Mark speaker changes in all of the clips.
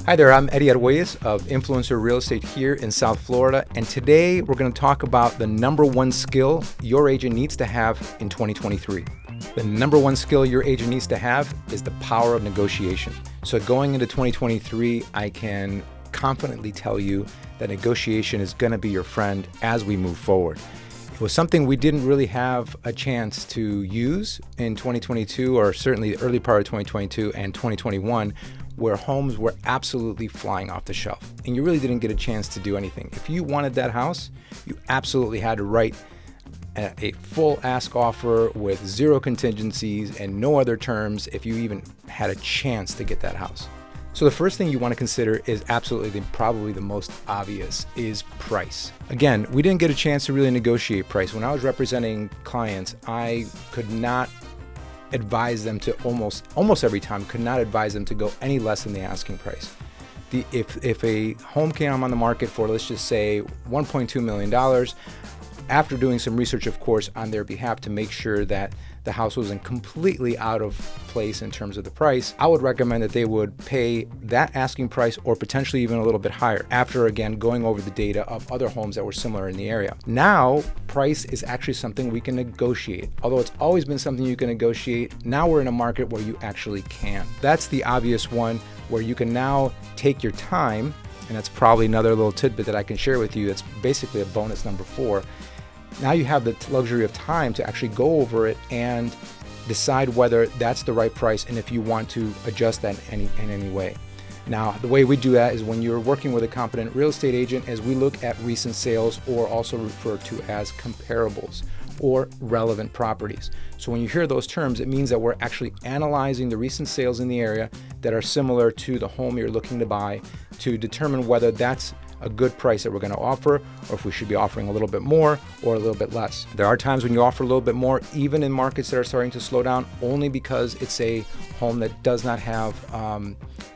Speaker 1: Hi there, I'm Eddie Arguelles of InfluenceRe Real Estate here in South Florida, and today we're going to talk about the number one skill your agent needs to have in 2023. The number one skill your agent needs to have is the power of negotiation. So going into 2023, I can confidently tell you that negotiation is going to be your friend as we move forward. It was something we didn't really have a chance to use in 2022, or certainly the early part of 2022 and 2021, where homes were absolutely flying off the shelf and you really didn't get a chance to do anything. If you wanted that house, you absolutely had to write a full ask offer with zero contingencies and no other terms if you even had a chance to get that house. So the first thing you want to consider is absolutely probably the most obvious is price. Again, we didn't get a chance to really negotiate price. When I was representing clients, I could not advise them to almost every time could not advise them to go any less than the asking price. If a home came on the market for, let's just say, $1.2 million, after doing some research, of course, on their behalf to make sure that the house wasn't completely out of place in terms of the price, I would recommend that they would pay that asking price or potentially even a little bit higher after, again, going over the data of other homes that were similar in the area. Now, price is actually something we can negotiate. Although it's always been something you can negotiate, now we're in a market where you actually can. That's the obvious one where you can now take your time, and that's probably another little tidbit that I can share with you. That's basically a bonus number 4. Now you have the luxury of time to actually go over it and decide whether that's the right price and if you want to adjust that in any way. Now, the way we do that is when you're working with a competent real estate agent, as we look at recent sales, or also referred to as comparables or relevant properties. So when you hear those terms, it means that we're actually analyzing the recent sales in the area that are similar to the home you're looking to buy to determine whether that's a good price that we're going to offer, or if we should be offering a little bit more or a little bit less. There are times when you offer a little bit more, even in markets that are starting to slow down, only because it's a home that does not have,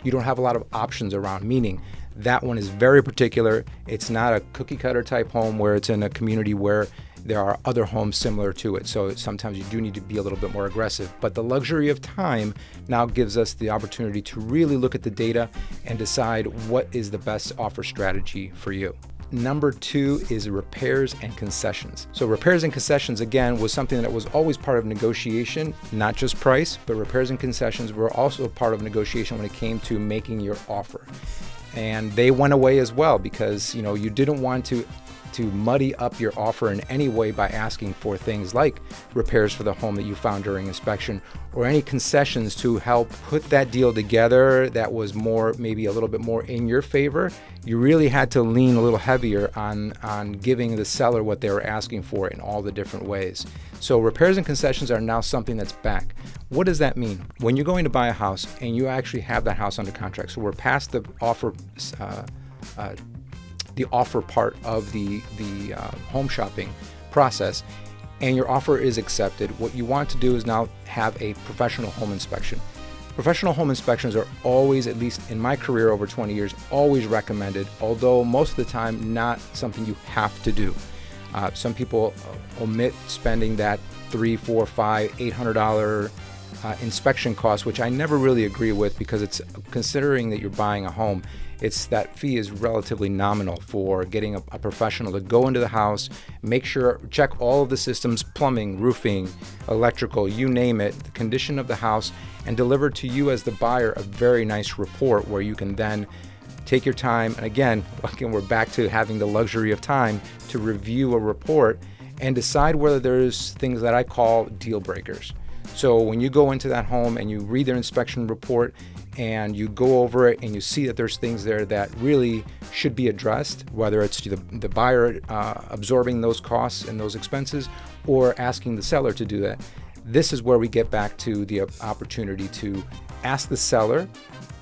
Speaker 1: you don't have a lot of options around, meaning that one is very particular. It's not a cookie cutter type home where it's in a community where there are other homes similar to it. So sometimes you do need to be a little bit more aggressive. But the luxury of time now gives us the opportunity to really look at the data and decide what is the best offer strategy for you. Number 2 is repairs and concessions. So repairs and concessions, again, was something that was always part of negotiation, not just price, but repairs and concessions were also part of negotiation when it came to making your offer. And they went away as well because, you didn't want to muddy up your offer in any way by asking for things like repairs for the home that you found during inspection or any concessions to help put that deal together that was maybe a little bit more in your favor. You really had to lean a little heavier on giving the seller what they were asking for in all the different ways. So repairs and concessions are now something that's back. What does that mean? When you're going to buy a house and you actually have that house under contract, so we're past the offer part of the home shopping process, and your offer is accepted, what you want to do is now have a professional home inspection. Professional home inspections are always, at least in my career over 20 years, always recommended, although most of the time not something you have to do. Some people omit spending that $300, $400, $500, $800 inspection cost, which I never really agree with because it's considering that you're buying a home. That fee is relatively nominal for getting a professional to go into the house, check all of the systems, plumbing, roofing, electrical, you name it, the condition of the house, and deliver to you as the buyer a very nice report where you can then take your time. And again, we're back to having the luxury of time to review a report and decide whether there's things that I call deal breakers. So when you go into that home and you read their inspection report and you go over it and you see that there's things there that really should be addressed, whether it's the buyer absorbing those costs and those expenses or asking the seller to do that, this is where we get back to the opportunity to ask the seller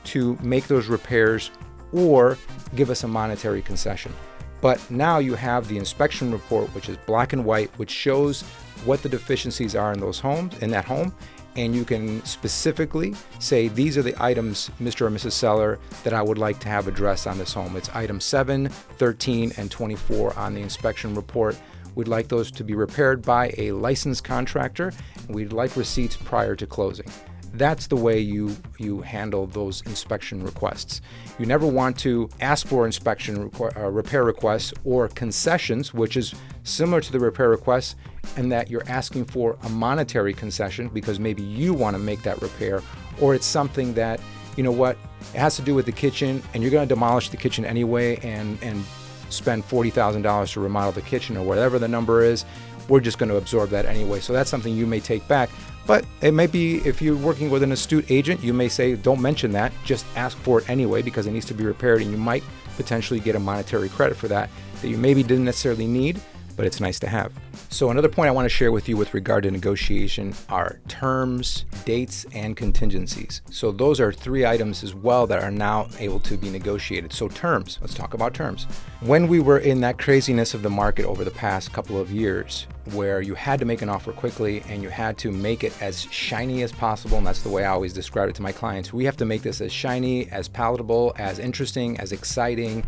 Speaker 1: to make those repairs or give us a monetary concession. But now you have the inspection report, which is black and white, which shows what the deficiencies are in that home, and you can specifically say, these are the items, Mr. or Mrs. Seller, that I would like to have addressed on this home. It's item 7, 13, and 24 on the inspection report. We'd like those to be repaired by a licensed contractor, and we'd like receipts prior to closing. That's the way you handle those inspection requests. You never want to ask for repair requests or concessions, which is similar to the repair requests, and that you're asking for a monetary concession because maybe you want to make that repair, or it's something that, you know what, it has to do with the kitchen and you're going to demolish the kitchen anyway and spend $40,000 to remodel the kitchen or whatever the number is. We're just going to absorb that anyway. So that's something you may take back. But it may be, if you're working with an astute agent, you may say, don't mention that, just ask for it anyway because it needs to be repaired, and you might potentially get a monetary credit for that you maybe didn't necessarily need, but it's nice to have. So another point I want to share with you with regard to negotiation are terms, dates, and contingencies. So those are 3 items as well that are now able to be negotiated. So terms, let's talk about terms. When we were in that craziness of the market over the past couple of years, where you had to make an offer quickly and you had to make it as shiny as possible, and that's the way I always describe it to my clients. We have to make this as shiny, as palatable, as interesting, as exciting,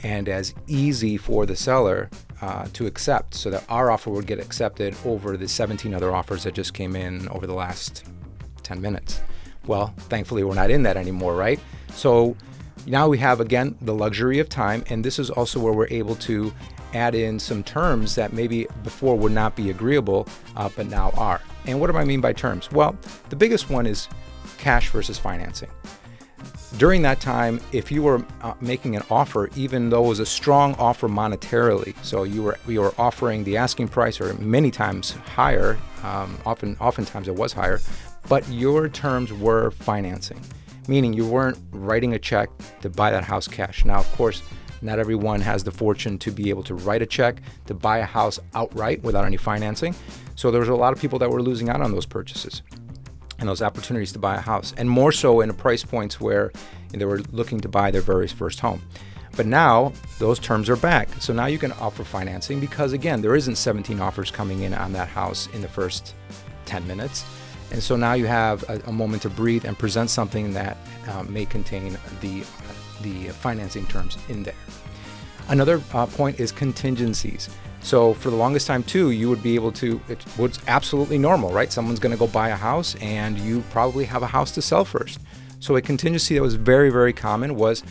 Speaker 1: and as easy for the seller to accept, so that our offer would get accepted over the 17 other offers that just came in over the last 10 minutes. Well, thankfully we're not in that anymore, right? So now we have, again, the luxury of time, and this is also where we're able to add in some terms that maybe before would not be agreeable, but now are. And what do I mean by terms? Well, the biggest one is cash versus financing. During that time, if you were making an offer, even though it was a strong offer monetarily, so you were offering the asking price or many times higher, oftentimes it was higher, but your terms were financing, meaning you weren't writing a check to buy that house cash. Now, of course, not everyone has the fortune to be able to write a check to buy a house outright without any financing. So there was a lot of people that were losing out on those purchases and those opportunities to buy a house, and more so in price points where they were looking to buy their very first home. But now those terms are back. So now you can offer financing because, again, there isn't 17 offers coming in on that house in the first 10 minutes. And so now you have a moment to breathe and present something that may contain the financing terms in there. Another point is contingencies. So for the longest time too, you would be able to, it was absolutely normal, right? Someone's going to go buy a house and you probably have a house to sell first. So a contingency that was very, very common was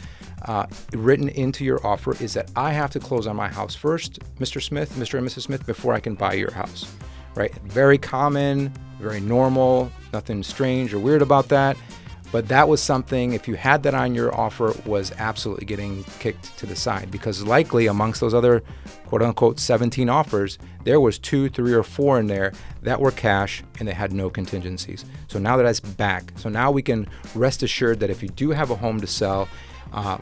Speaker 1: written into your offer is that I have to close on my house first, Mr. Smith, Mr. and Mrs. Smith, before I can buy your house, right? Very common, very normal, nothing strange or weird about that. But that was something, if you had that on your offer, was absolutely getting kicked to the side, because likely amongst those other quote unquote 17 offers, there was 2, 3, or 4 in there that were cash and they had no contingencies. So now that's back. So now we can rest assured that if you do have a home to sell,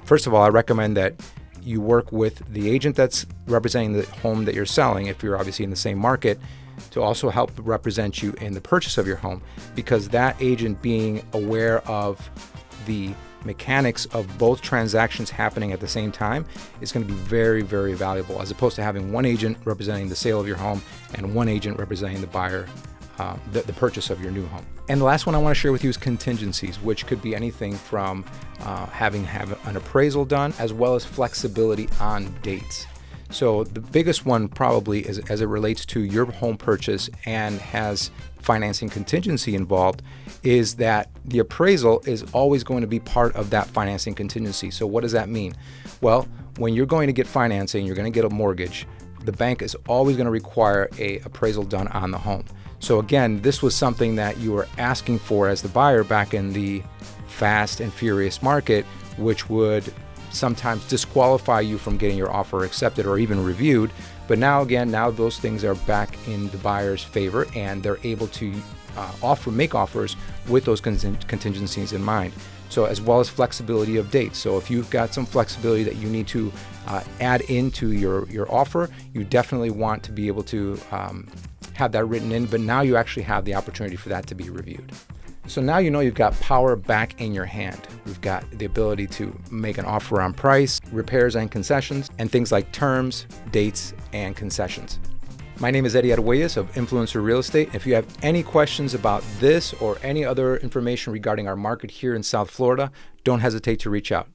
Speaker 1: first of all, I recommend that you work with the agent that's representing the home that you're selling, if you're obviously in the same market, to also help represent you in the purchase of your home, because that agent being aware of the mechanics of both transactions happening at the same time is going to be very, very valuable, as opposed to having one agent representing the sale of your home and one agent representing the buyer, the purchase of your new home. And the last one I want to share with you is contingencies, which could be anything from having an appraisal done, as well as flexibility on dates. So the biggest one probably is, as it relates to your home purchase and has financing contingency involved, is that the appraisal is always going to be part of that financing contingency. So what does that mean? Well, when you're going to get financing, you're going to get a mortgage, the bank is always going to require an appraisal done on the home. So again, this was something that you were asking for as the buyer back in the fast and furious market, which would sometimes disqualify you from getting your offer accepted or even reviewed. But now those things are back in the buyer's favor, and they're able to make offers with those contingencies in mind. So as well as flexibility of dates. So if you've got some flexibility that you need to add into your offer, you definitely want to be able to have that written in, but now you actually have the opportunity for that to be reviewed. So now you know you've got power back in your hand. We've got the ability to make an offer on price, repairs and concessions, and things like terms, dates, and concessions. My name is Eddie Arguelles of InfluenceRe Real Estate. If you have any questions about this or any other information regarding our market here in South Florida, don't hesitate to reach out.